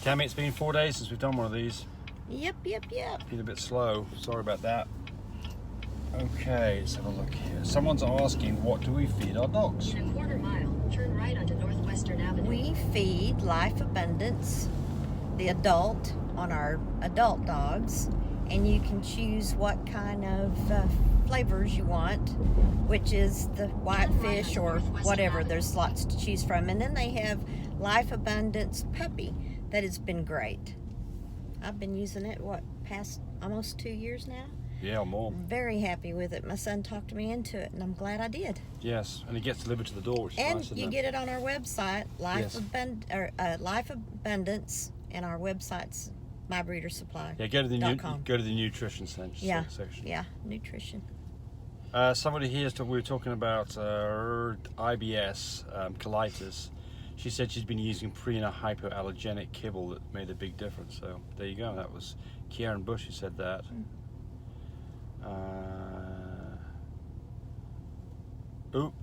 Tammy, it's been 4 days since we've done one of these. Yep. Been a bit slow. Sorry about that. Okay, let's have a look here. Someone's asking, what do we feed our dogs? In a quarter mile, turn right onto Northwestern Avenue. We feed Life Abundance, the adult, on our adult dogs, and you can choose what kind of flavors you want, which is the white fish or whatever. There's lots to choose from. And then they have Life Abundance Puppy that has been great. I've been using it, past almost 2 years now? Yeah, or more. Very happy with it. My son talked me into it, and I'm glad I did. Yes, and it gets delivered to the door, which is And nice, isn't you it? get it on our website, Life Yes. Life Abundance, and our website's My Breeder Supply. Yeah, go to the nutrition section. Yeah, nutrition. Somebody here, we were talking about IBS, colitis. She said she's been using Prina hypoallergenic kibble that made a big difference. So there you go. That was Kieran Bush who said that.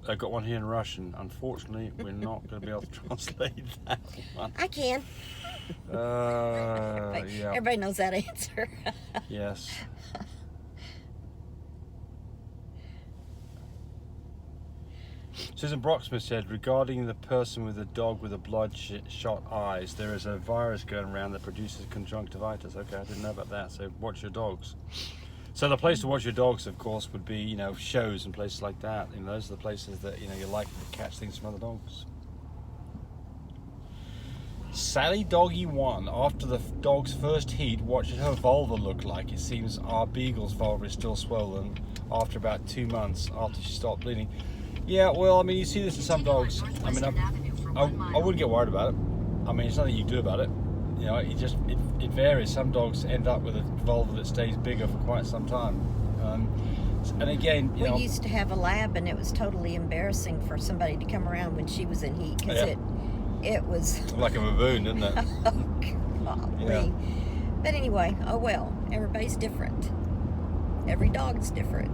I got one here in Russian. Unfortunately, we're not going to be able to translate that one. I can. Yeah. Everybody knows that answer. Yes. Susan Brocksmith said, regarding the person with the dog with the bloodshot eyes, there is a virus going around that produces conjunctivitis. Okay, I didn't know about that. So watch your dogs. So the place to watch your dogs, of course, would be, shows and places like that. Those are the places that, you're likely to catch things from other dogs. Sally Doggy 1, after the dog's first heat, what should her vulva look like? It seems our Beagle's vulva is still swollen after about 2 months after she stopped bleeding. Yeah, well, you see this in some dogs. I wouldn't get worried about it. There's nothing you can do about it. It varies. Some dogs end up with a vulva that stays bigger for quite some time. And again, we used to have a lab, and it was totally embarrassing for somebody to come around when she was in heat, because it was like a baboon, didn't it? Oh, golly. Yeah. But anyway, oh well. Everybody's different. Every dog's different.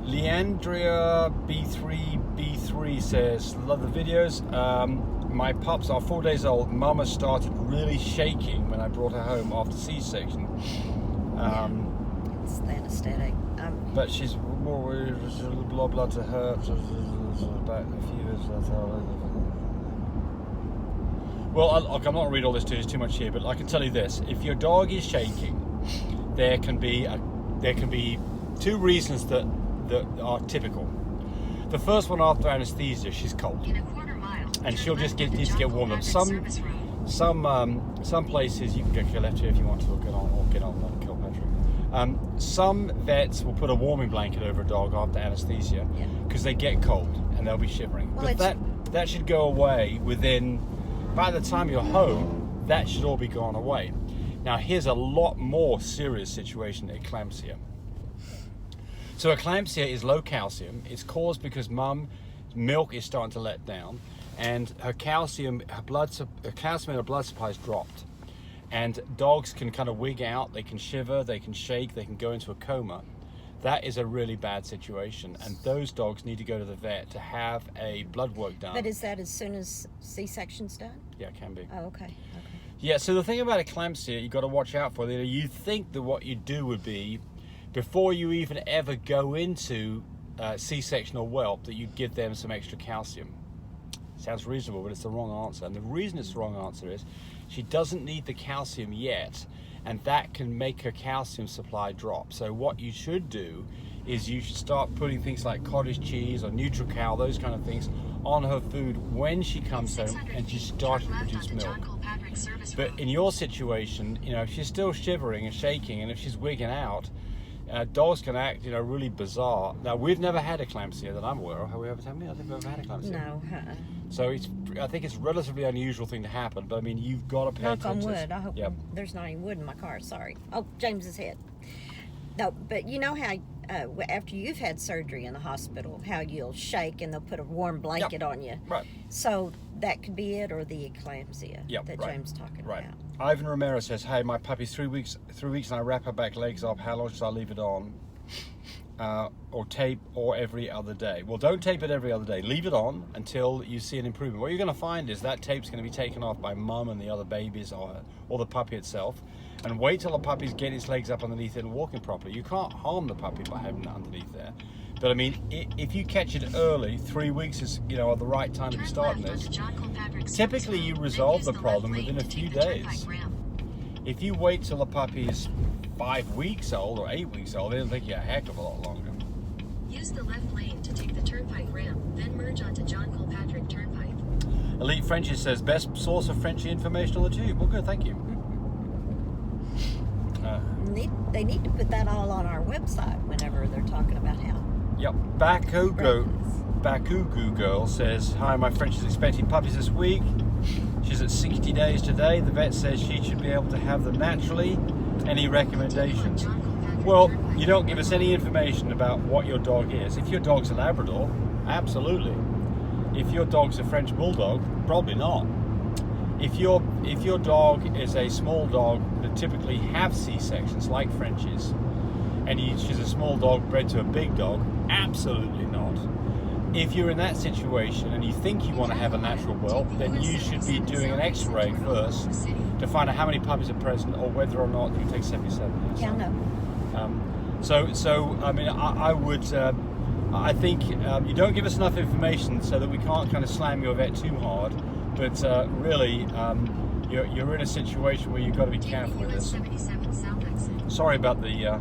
Leandria B3 says, love the videos. My pups are 4 days old. Mama started really shaking when I brought her home after C-section. It's the anesthetic. But she's more blah blah to her. About a few years. Well, I'm not going to read all this to you. There's too much here. But I can tell you this: if your dog is shaking, there can be 2 reasons that are typical. The first one, after anesthesia, she's cold, and she'll just need to get warmed up. Some places you can go left here if you want to, or get on Kilpatrick. Some vets will put a warming blanket over a dog after anesthesia because they get cold and they'll be shivering. Well, but that should go away by the time you're home. That should all be gone away. Now, here's a lot more serious situation: eclampsia. So eclampsia is low calcium. It's caused because mum's milk is starting to let down, and her calcium in her blood supply has dropped. And dogs can kind of wig out, they can shiver, they can shake, they can go into a coma. That is a really bad situation, and those dogs need to go to the vet to have a blood work done. But is that as soon as C-section's done? Yeah, it can be. Oh, okay. Yeah, so the thing about eclampsia you've got to watch out for, you think that what you do would be, before you even ever go into C-section or whelp, that you'd give them some extra calcium. Sounds reasonable, but it's the wrong answer. And the reason it's the wrong answer is she doesn't need the calcium yet, and that can make her calcium supply drop. So what you should do is you should start putting things like cottage cheese or Nutri-Cal, those kind of things, on her food when she comes home and she's starting to produce milk. But in your situation, if she's still shivering and shaking, and if she's wigging out, dogs can act, really bizarre. Now, we've never had eclampsia that I'm aware of. Have we ever had? I think we've ever had eclampsia. No. So I think it's a relatively unusual thing to happen. But you've got to pay attention. Knock on wood. I hope there's not any wood in my car. Sorry. Oh, James's head. No, but you know how after you've had surgery in the hospital, how you'll shake and they'll put a warm blanket on you. Right. So that could be it, or the eclampsia that James talking about. Ivan Romero says, "Hey, my puppy's 3 weeks and I wrap her back legs up. How long should I leave it on?" or tape or every other day. Well, don't tape it every other day. Leave it on until you see an improvement. What you're going to find is that tape's going to be taken off by mum and the other babies or the puppy itself. And wait till the puppy's getting its legs up underneath it and walking properly. You can't harm the puppy by having that underneath there. But I mean, if you catch it early, 3 weeks is, the right time to be starting this. Typically, you resolve the problem within a few days. If you wait till the puppy is 5 weeks old or 8 weeks old, it'll take you a heck of a lot longer. Use the left lane to take the turnpike ramp, then merge onto John Kilpatrick Turnpike. Elite Frenchie says, best source of Frenchie information on the tube. Well, good, thank you. They need to put that all on our website whenever they're talking about how. Yep. Bakugu Girl says, hi, my Frenchie's expecting puppies this week. She's at 60 days today. The vet says she should be able to have them naturally. Any recommendations? Well, you don't give us any information about what your dog is. If your dog's a Labrador, absolutely. If your dog's a French Bulldog, probably not. If your dog is a small dog that typically have C-sections like Frenchies, and she's a small dog bred to a big dog, absolutely not. If you're in that situation and you think you want to have a natural whelp, then you should be doing an X-ray first to find out how many puppies are present or whether or not you take 77 years. Yeah, no. So I mean, I would. I think you don't give us enough information so that we can't kind of slam your vet too hard. But really, you're in a situation where you've got to be careful with this. Sorry about the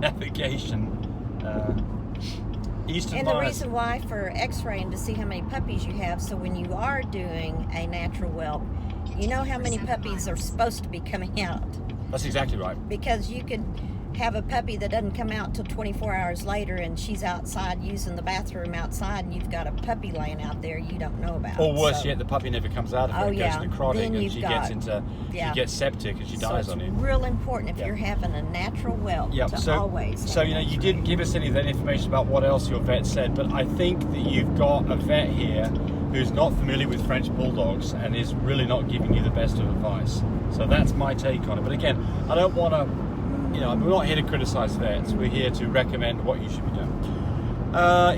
navigation. Eastern And the Mars. reason why for x-raying to see how many puppies you have, so when you are doing a natural whelp, you know how many puppies are supposed to be coming out. That's exactly right. Because you could have a puppy that doesn't come out till 24 hours later and she's outside using the bathroom outside and you've got a puppy laying out there you don't know about. Or worse yet, the puppy never comes out of it, goes necrotic, Then and she gets septic and she dies on you. It's real important if you're having a natural whelp to always. So you didn't give us any of that information about what else your vet said, but I think that you've got a vet here who's not familiar with French Bulldogs and is really not giving you the best of advice. So that's my take on it. But again, I don't want to. We're not here to criticize vets. We're here to recommend what you should be doing.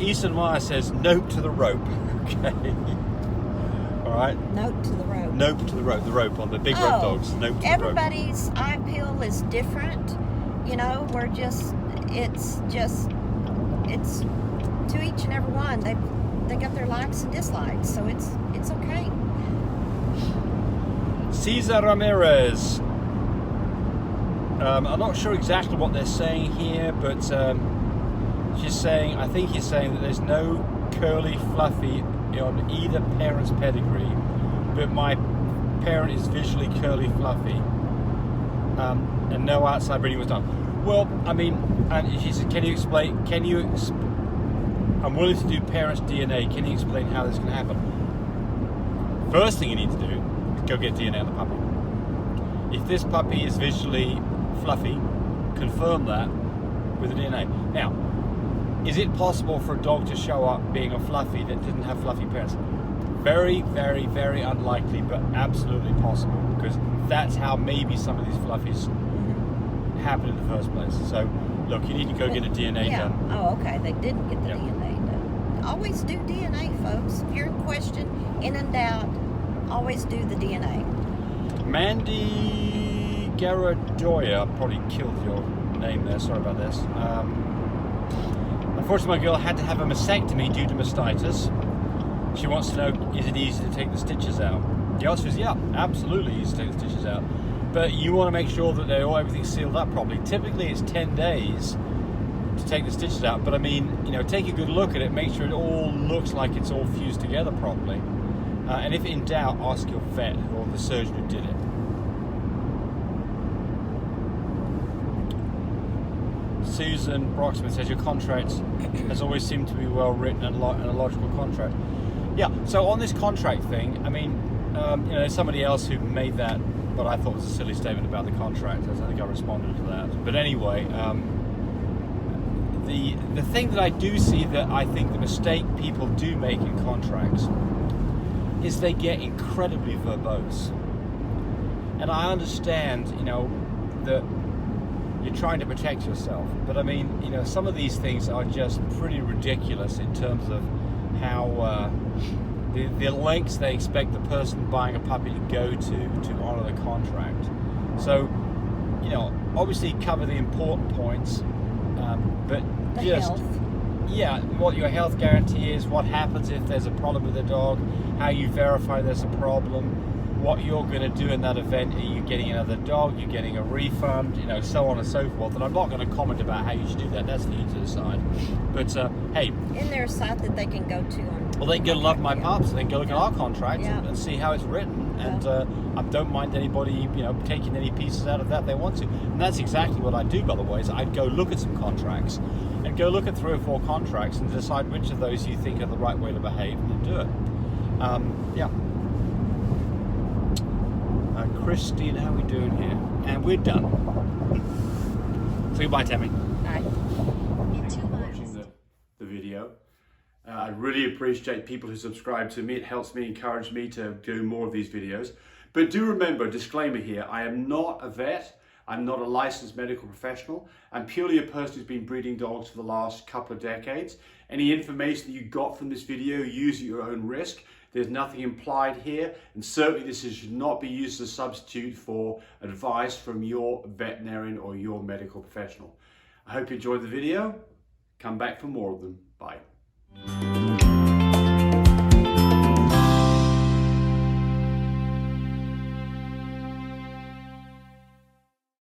Easton Meyer says, nope to the rope. Okay. All right. Nope to the rope. Nope to the rope. The rope on the big rope dogs. Nope to the rope. Everybody's eye appeal is different. We're just, it's to each and every one. They got their likes and dislikes, so it's okay. Cesar Ramirez. I'm not sure exactly what they're saying here, but I think he's saying that there's no curly fluffy on either parent's pedigree, but my parent is visually curly fluffy, and no outside breeding was done. Well, I mean, and he said, I'm willing to do parents' DNA, can you explain how this can happen? First thing you need to do is go get DNA on the puppy. If this puppy is visually fluffy, confirm that with the DNA. Now, is it possible for a dog to show up being a fluffy that didn't have fluffy parents? Very, very, very unlikely, but absolutely possible, because that's how maybe some of these fluffies happen in the first place. So, look, you need to go get a DNA done. Oh, okay. They didn't get the DNA done. Always do DNA, folks. If you're in question, in doubt, always do the DNA. Mandy Garadoya, probably killed your name there, sorry about this. Unfortunately, my girl had to have a mastectomy due to mastitis. She wants to know, is it easy to take the stitches out? The answer is yeah, absolutely easy to take the stitches out. But you want to make sure that everything's sealed up properly. Typically it's 10 days to take the stitches out, but I mean, take a good look at it, make sure it all looks like it's all fused together properly. And if in doubt, ask your vet or the surgeon who did it. Susan Broxman says your contract has always seemed to be well written and a logical contract. Yeah, so on this contract thing, I mean, there's somebody else who made that, what I thought was a silly statement about the contract. I think I responded to that. But anyway, the thing that I do see that I think the mistake people do make in contracts is they get incredibly verbose. And I understand, that you're trying to protect yourself. But I mean, you know, some of these things are just pretty ridiculous in terms of how the lengths they expect the person buying a puppy to go to honor the contract. So, you know, obviously cover the important points, but The just health. yeah, what your health guarantee is, what happens if there's a problem with the dog, how you verify there's a problem, what you're going to do in that event. Are you getting another dog? You're getting a refund? You know, so on and so forth. And I'm not going to comment about how you should do that. That's for you to decide. But hey, Isn't there a site that they can go to on? well, they can go to Love My Yeah. Pups, and then go look at our contract Yeah. and see how it's written. And Yeah. I don't mind anybody, you know, taking any pieces out of that they want to. And that's exactly what I do, by the way. Is I'd go look at some contracts, and go look at 3 or 4 contracts, and decide which of those you think are the right way to behave, and then do it. Yeah. Christine, how are we doing here? And we're done. So goodbye, Tammy. Bye. In 2 Watching miles. the video. I really appreciate people who subscribe to me. It helps me, encourage me to do more of these videos. But do remember, disclaimer here, I am not a vet. I'm not a licensed medical professional. I'm purely a person who's been breeding dogs for the last couple of decades. Any information that you got from this video, use at your own risk. There's nothing implied here, and certainly this should not be used as a substitute for advice from your veterinarian or your medical professional. I hope you enjoyed the video. Come back for more of them. Bye.